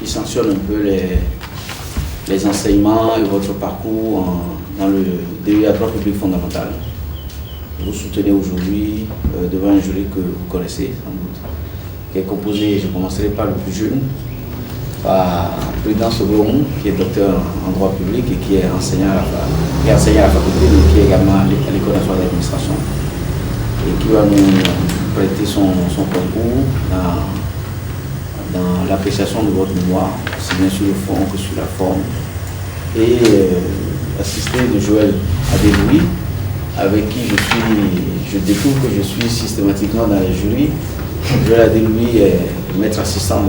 qui sanctionne un peu les enseignements et votre parcours dans le DEA droit public fondamental. Vous soutenez aujourd'hui devant un jury que vous connaissez sans doute, qui est composé, je commencerai par le plus jeune, par Prudence Oberon, qui est docteur en droit public et qui est enseignant à la faculté, mais qui est également à l'École nationale d'administration, et qui va nous prêter son concours dans l'appréciation de votre mémoire, aussi bien sur le fond que sur la forme, et assisté de Joël Adéloui, avec qui je découvre que je suis systématiquement dans les jurys. Joël Adéloui est maître assistant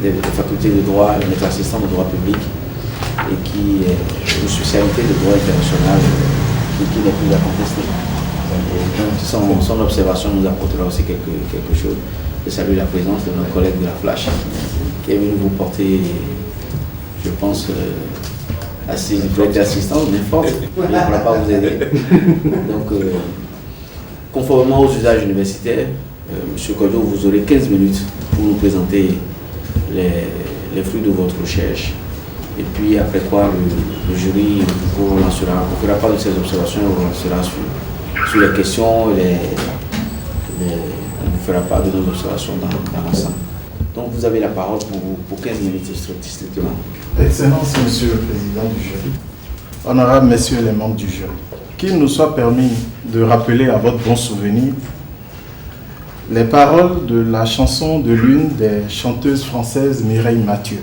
des facultés de droit, maître assistant de droit public, et qui est une spécialité de droit international qui n'est plus à contester. Et donc son observation nous apportera aussi quelque chose. Je salue la présence de notre collègue de la Flash, qui est venu vous porter, je pense, assez assistance, mais fort, il ne pourra pas vous aider. Donc, conformément aux usages universitaires, M. Kojo, vous aurez 15 minutes pour nous présenter les fruits de votre recherche. Et puis, après quoi, le jury vous relancera, on ne fera pas de ces observations, on vous relancera sur les questions, on ne fera pas de nos observations dans l'ensemble. Donc, vous avez la parole pour 15 minutes strictement. Excellence, Monsieur le Président du jury, honorables Messieurs les membres du jury, qu'il nous soit permis de rappeler à votre bon souvenir les paroles de la chanson de l'une des chanteuses françaises, Mireille Mathieu.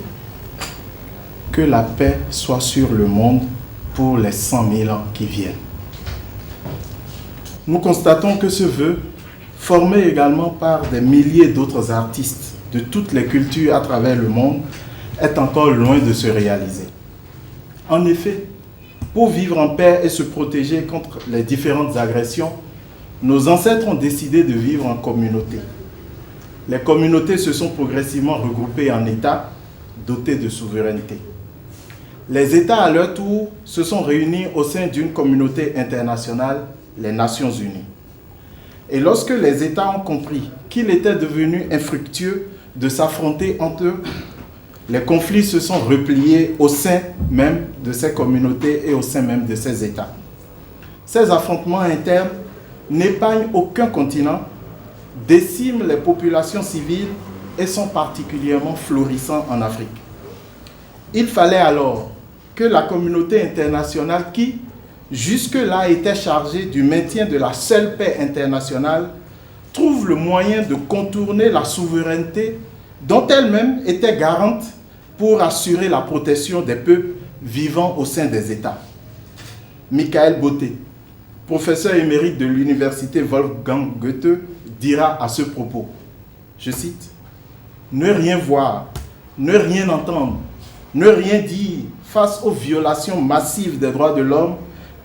Que la paix soit sur le monde pour les 100 000 ans qui viennent. Nous constatons que ce vœu, formé également par des milliers d'autres artistes de toutes les cultures à travers le monde, est encore loin de se réaliser. En effet, pour vivre en paix et se protéger contre les différentes agressions, nos ancêtres ont décidé de vivre en communauté. Les communautés se sont progressivement regroupées en États dotés de souveraineté. Les États, à leur tour, se sont réunis au sein d'une communauté internationale, les Nations Unies. Et lorsque les États ont compris qu'il était devenu infructueux de s'affronter entre eux, les conflits se sont repliés au sein même de ces communautés et au sein même de ces États. Ces affrontements internes n'épargnent aucun continent, déciment les populations civiles et sont particulièrement florissants en Afrique. Il fallait alors que la communauté internationale qui, jusque-là, était chargée du maintien de la seule paix internationale, trouve le moyen de contourner la souveraineté dont elle-même était garante pour assurer la protection des peuples vivant au sein des États. Michael Botté, professeur émérite de l'université Wolfgang Goethe, dira à ce propos, je cite, « Ne rien voir, ne rien entendre, ne rien dire face aux violations massives des droits de l'homme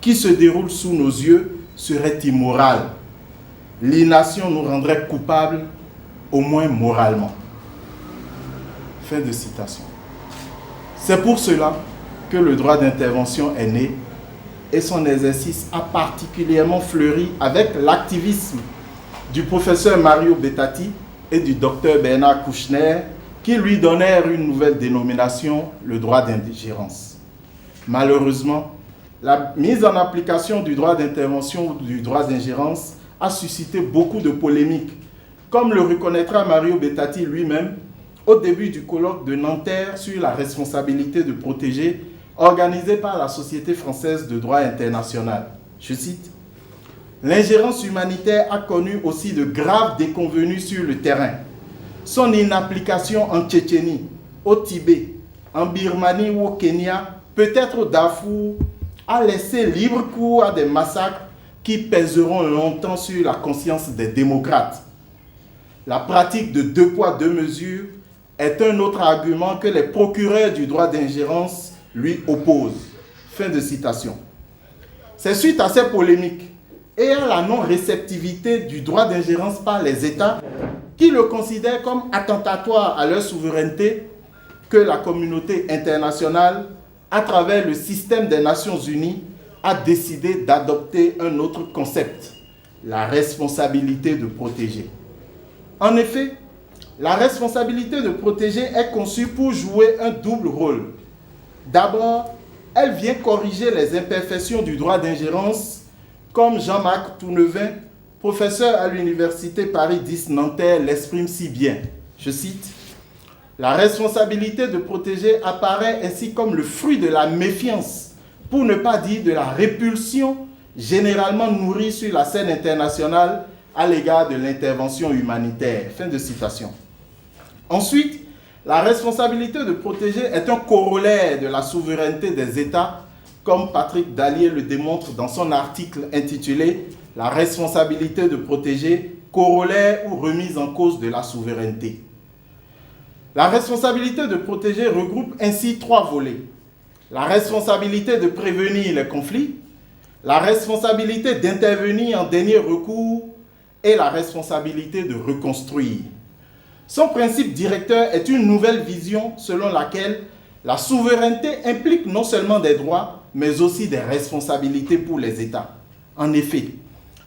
qui se déroulent sous nos yeux serait immoral. L'innation nous rendrait coupables, au moins moralement. » Fin de citation. C'est pour cela que le droit d'intervention est né et son exercice a particulièrement fleuri avec l'activisme du professeur Mario Bettati et du docteur Bernard Kouchner qui lui donnèrent une nouvelle dénomination, le droit d'ingérence. Malheureusement, la mise en application du droit d'intervention ou du droit d'ingérence a suscité beaucoup de polémiques, comme le reconnaîtra Mario Bettati lui-même au début du colloque de Nanterre sur la responsabilité de protéger, organisé par la Société française de droit international. Je cite, « L'ingérence humanitaire a connu aussi de graves déconvenues sur le terrain. Son inapplication en Tchétchénie, au Tibet, en Birmanie ou au Kenya, peut-être au Darfour, a laissé libre cours à des massacres qui pèseront longtemps sur la conscience des démocrates. La pratique de deux poids, deux mesures est un autre argument que les procureurs du droit d'ingérence lui opposent. » Fin de citation. C'est suite à ces polémiques et à la non-réceptivité du droit d'ingérence par les États qui le considèrent comme attentatoire à leur souveraineté que la communauté internationale, à travers le système des Nations Unies, a décidé d'adopter un autre concept, la responsabilité de protéger. En effet, la responsabilité de protéger est conçue pour jouer un double rôle. D'abord, elle vient corriger les imperfections du droit d'ingérence, comme Jean-Marc Tournevin, professeur à l'université Paris 10 Nanterre, l'exprime si bien. Je cite, « La responsabilité de protéger apparaît ainsi comme le fruit de la méfiance, pour ne pas dire de la répulsion, généralement nourrie sur la scène internationale à l'égard de l'intervention humanitaire. » Fin de citation. Ensuite, la responsabilité de protéger est un corollaire de la souveraineté des États, comme Patrick Dallier le démontre dans son article intitulé « La responsabilité de protéger, corollaire ou remise en cause de la souveraineté ». La responsabilité de protéger regroupe ainsi trois volets. La responsabilité de prévenir les conflits, la responsabilité d'intervenir en dernier recours et la responsabilité de reconstruire. Son principe directeur est une nouvelle vision selon laquelle la souveraineté implique non seulement des droits, mais aussi des responsabilités pour les États. En effet,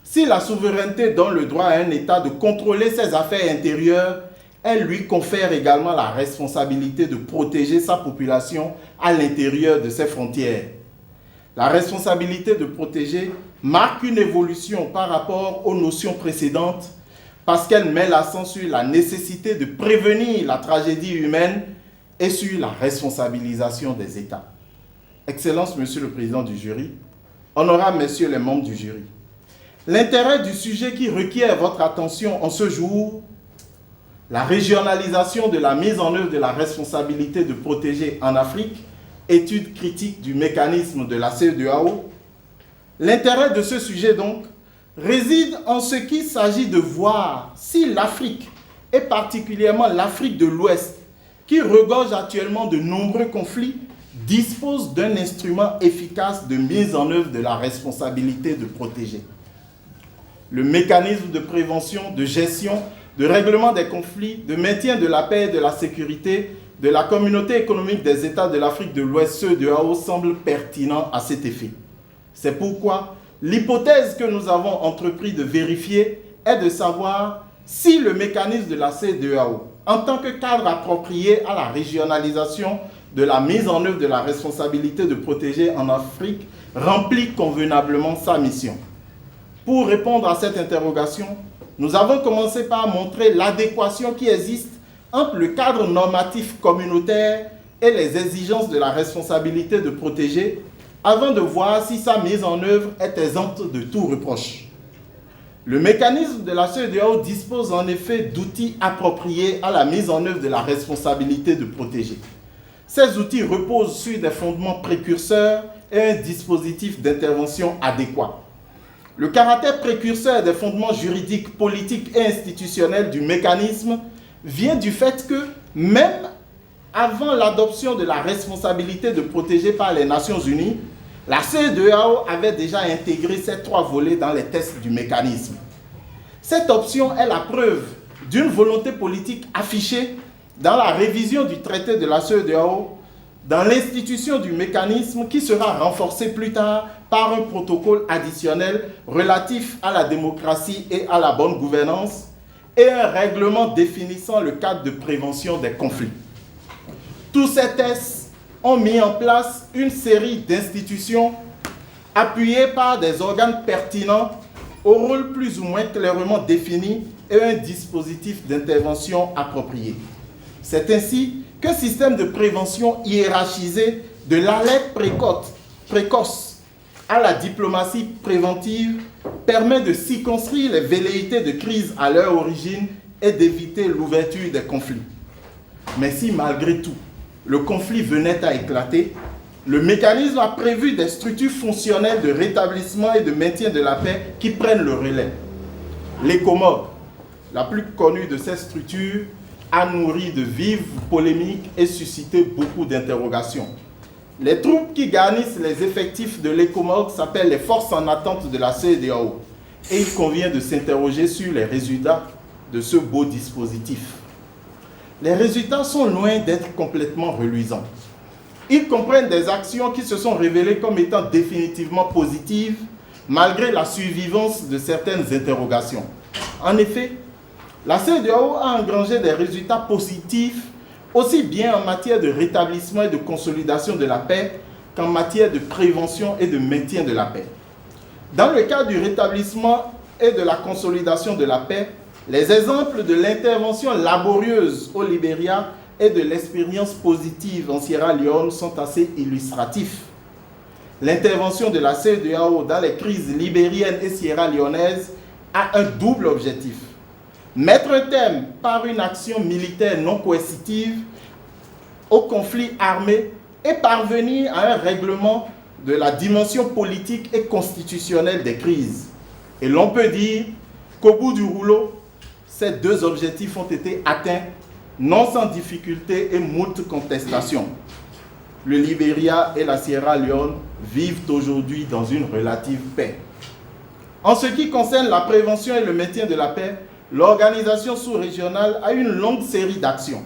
si la souveraineté donne le droit à un État de contrôler ses affaires intérieures, elle lui confère également la responsabilité de protéger sa population à l'intérieur de ses frontières. La responsabilité de protéger marque une évolution par rapport aux notions précédentes parce qu'elle met l'accent sur la nécessité de prévenir la tragédie humaine et sur la responsabilisation des États. Excellence, Monsieur le Président du jury, honorables Messieurs les membres du jury, l'intérêt du sujet qui requiert votre attention en ce jour, la régionalisation de la mise en œuvre de la responsabilité de protéger en Afrique, étude critique du mécanisme de la CEDEAO. L'intérêt de ce sujet donc réside en ce qu'il s'agit de voir si l'Afrique, et particulièrement l'Afrique de l'Ouest, qui regorge actuellement de nombreux conflits, dispose d'un instrument efficace de mise en œuvre de la responsabilité de protéger. Le mécanisme de prévention, de gestion, de règlement des conflits, de maintien de la paix et de la sécurité de la communauté économique des États de l'Afrique de l'Ouest, CEDEAO, semble pertinent à cet effet. C'est pourquoi l'hypothèse que nous avons entrepris de vérifier est de savoir si le mécanisme de la CEDEAO, en tant que cadre approprié à la régionalisation de la mise en œuvre de la responsabilité de protéger en Afrique, remplit convenablement sa mission. Pour répondre à cette interrogation, nous avons commencé par montrer l'adéquation qui existe entre le cadre normatif communautaire et les exigences de la responsabilité de protéger, avant de voir si sa mise en œuvre est exempte de tout reproche. Le mécanisme de la CEDEAO dispose en effet d'outils appropriés à la mise en œuvre de la responsabilité de protéger. Ces outils reposent sur des fondements précurseurs et un dispositif d'intervention adéquat. Le caractère précurseur des fondements juridiques, politiques et institutionnels du mécanisme vient du fait que, même avant l'adoption de la responsabilité de protéger par les Nations Unies, la CEDEAO avait déjà intégré ces trois volets dans les tests du mécanisme. Cette option est la preuve d'une volonté politique affichée dans la révision du traité de la CEDEAO, dans l'institution du mécanisme qui sera renforcé plus tard par un protocole additionnel relatif à la démocratie et à la bonne gouvernance, et un règlement définissant le cadre de prévention des conflits. Tous ces tests ont mis en place une série d'institutions appuyées par des organes pertinents au rôle plus ou moins clairement défini et un dispositif d'intervention approprié. C'est ainsi qu'un système de prévention hiérarchisé de l'alerte précoce à la diplomatie préventive permet de circonscrire les velléités de crise à leur origine et d'éviter l'ouverture des conflits. Mais si malgré tout, le conflit venait à éclater, le mécanisme a prévu des structures fonctionnelles de rétablissement et de maintien de la paix qui prennent le relais. L'ECOMOG, la plus connue de ces structures, a nourri de vives polémiques et suscité beaucoup d'interrogations. Les troupes qui garnissent les effectifs de l'ECOMOG s'appellent les forces en attente de la CEDEAO. Et il convient de s'interroger sur les résultats de ce beau dispositif. Les résultats sont loin d'être complètement reluisants. Ils comprennent des actions qui se sont révélées comme étant définitivement positives, malgré la survivance de certaines interrogations. En effet, La CEDEAO a engrangé des résultats positifs aussi bien en matière de rétablissement et de consolidation de la paix qu'en matière de prévention et de maintien de la paix. Dans le cas du rétablissement et de la consolidation de la paix, les exemples de l'intervention laborieuse au Libéria et de l'expérience positive en Sierra Leone sont assez illustratifs. L'intervention de la CEDEAO dans les crises libériennes et sierra-léonaises a un double objectif. Mettre un terme par une action militaire non coercitive au conflit armé et parvenir à un règlement de la dimension politique et constitutionnelle des crises. Et l'on peut dire qu'au bout du rouleau, ces deux objectifs ont été atteints, non sans difficulté et moult contestations. Le Libéria et la Sierra Leone vivent aujourd'hui dans une relative paix. En ce qui concerne la prévention et le maintien de la paix, l'organisation sous-régionale a une longue série d'actions,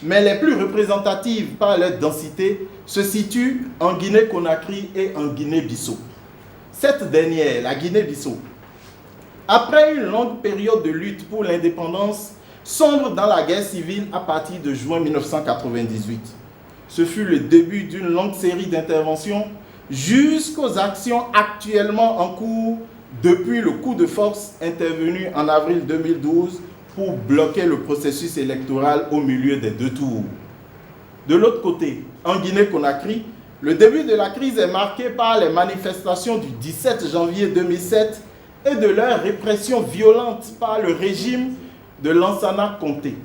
mais les plus représentatives par leur densité se situent en Guinée-Conakry et en Guinée-Bissau. Cette dernière, la Guinée-Bissau, après une longue période de lutte pour l'indépendance, sombre dans la guerre civile à partir de juin 1998. Ce fut le début d'une longue série d'interventions jusqu'aux actions actuellement en cours depuis le coup de force intervenu en avril 2012 pour bloquer le processus électoral au milieu des deux tours. De l'autre côté, en Guinée-Conakry, le début de la crise est marqué par les manifestations du 17 janvier 2007 et de leur répression violente par le régime de Lansana Conté.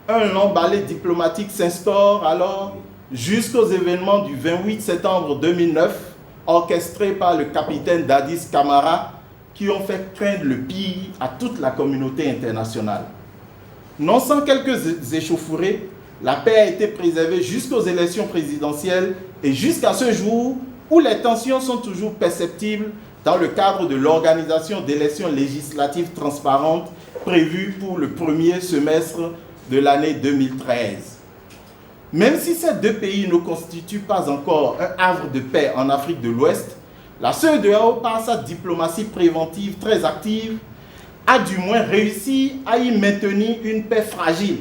Un long balai diplomatique s'instaure alors jusqu'aux événements du 28 septembre 2009, orchestrés par le capitaine Dadis Camara, qui ont fait craindre le pire à toute la communauté internationale. Non sans quelques échauffourées, la paix a été préservée jusqu'aux élections présidentielles et jusqu'à ce jour où les tensions sont toujours perceptibles dans le cadre de l'organisation d'élections législatives transparentes prévues pour le premier semestre de l'année 2013. Même si ces deux pays ne constituent pas encore un havre de paix en Afrique de l'Ouest, la CEDEAO, par sa diplomatie préventive très active, a du moins réussi à y maintenir une paix fragile.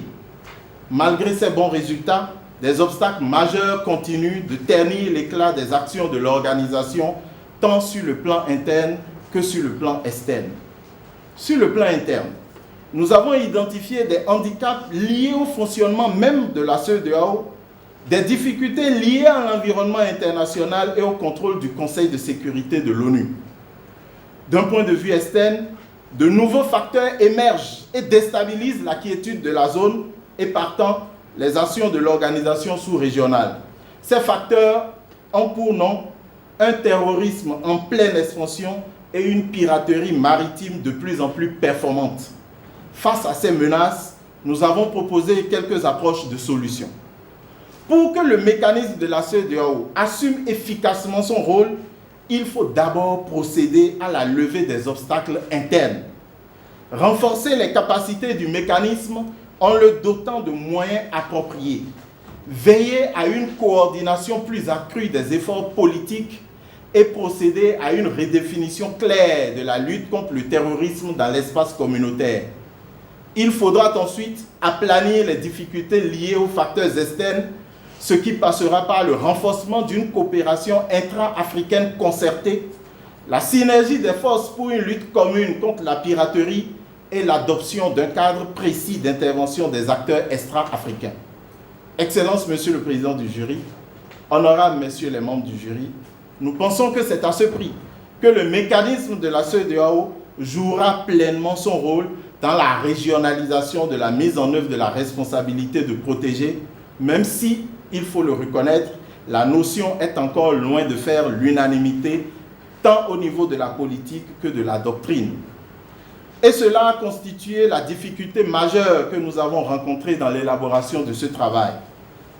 Malgré ces bons résultats, des obstacles majeurs continuent de ternir l'éclat des actions de l'organisation, tant sur le plan interne que sur le plan externe. Sur le plan interne, nous avons identifié des handicaps liés au fonctionnement même de la CEDEAO, des difficultés liées à l'environnement international et au contrôle du Conseil de sécurité de l'ONU. D'un point de vue externe, de nouveaux facteurs émergent et déstabilisent la quiétude de la zone et partant les actions de l'organisation sous-régionale. Ces facteurs ont pour nom un terrorisme en pleine expansion et une piraterie maritime de plus en plus performante. Face à ces menaces, nous avons proposé quelques approches de solutions. Pour que le mécanisme de la CEDEAO assume efficacement son rôle, il faut d'abord procéder à la levée des obstacles internes. Renforcer les capacités du mécanisme en le dotant de moyens appropriés. Veiller à une coordination plus accrue des efforts politiques et procéder à une redéfinition claire de la lutte contre le terrorisme dans l'espace communautaire. Il faudra ensuite aplanir les difficultés liées aux facteurs externes, ce qui passera par le renforcement d'une coopération intra-africaine concertée, la synergie des forces pour une lutte commune contre la piraterie et l'adoption d'un cadre précis d'intervention des acteurs extra-africains. Excellences, Monsieur le Président du jury, honorables Messieurs les membres du jury, nous pensons que c'est à ce prix que le mécanisme de la CEDEAO jouera pleinement son rôle dans la régionalisation de la mise en œuvre de la responsabilité de protéger, même si, il faut le reconnaître, la notion est encore loin de faire l'unanimité, tant au niveau de la politique que de la doctrine. Et cela a constitué la difficulté majeure que nous avons rencontrée dans l'élaboration de ce travail.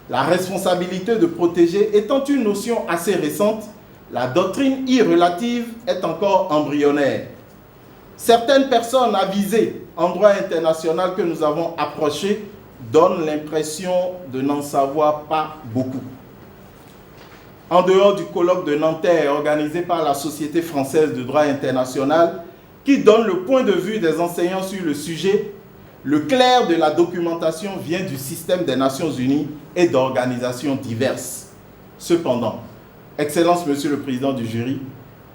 La responsabilité de protéger étant une notion assez récente, la doctrine y relative est encore embryonnaire. Certaines personnes avisées en droit international que nous avons approchées donnent l'impression de n'en savoir pas beaucoup. En dehors du colloque de Nanterre organisé par la Société française de droit international, qui donne le point de vue des enseignants sur le sujet, Le clair de la documentation vient du système des Nations Unies et d'organisations diverses. Cependant, Excellence Monsieur le Président du jury,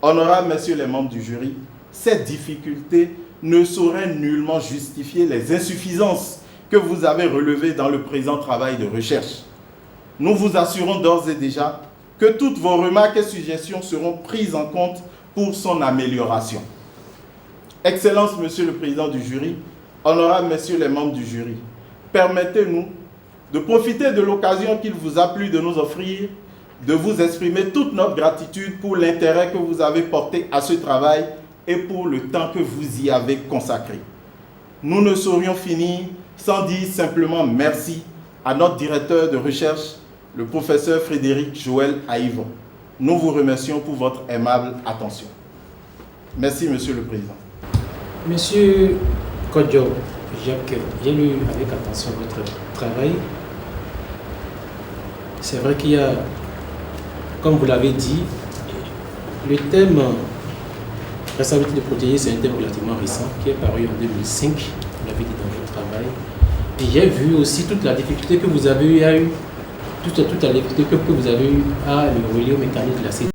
honorables Messieurs les membres du jury, cette difficulté ne saurait nullement justifier les insuffisances que vous avez relevées dans le présent travail de recherche. Nous vous assurons d'ores et déjà que toutes vos remarques et suggestions seront prises en compte pour son amélioration. Excellence Monsieur le Président du jury, honorables Messieurs les membres du jury, permettez-nous de profiter de l'occasion qu'il vous a plu de nous offrir, de vous exprimer toute notre gratitude pour l'intérêt que vous avez porté à ce travail et pour le temps que vous y avez consacré. Nous ne saurions finir sans dire simplement merci à notre directeur de recherche, le professeur Frédéric Joël Aïvon. Nous vous remercions pour votre aimable attention. Merci, Monsieur le Président. Monsieur Kodjo Jacques, j'ai lu avec attention votre travail. C'est vrai qu'il y a, comme vous l'avez dit, le thème responsabilité de protéger, c'est un thème relativement récent qui est paru en 2005, vous l'avez dit dans votre travail. Et j'ai vu aussi toute la difficulté que vous avez eu à toute la difficulté que vous avez eu à le relier au mécanisme de la sécurité.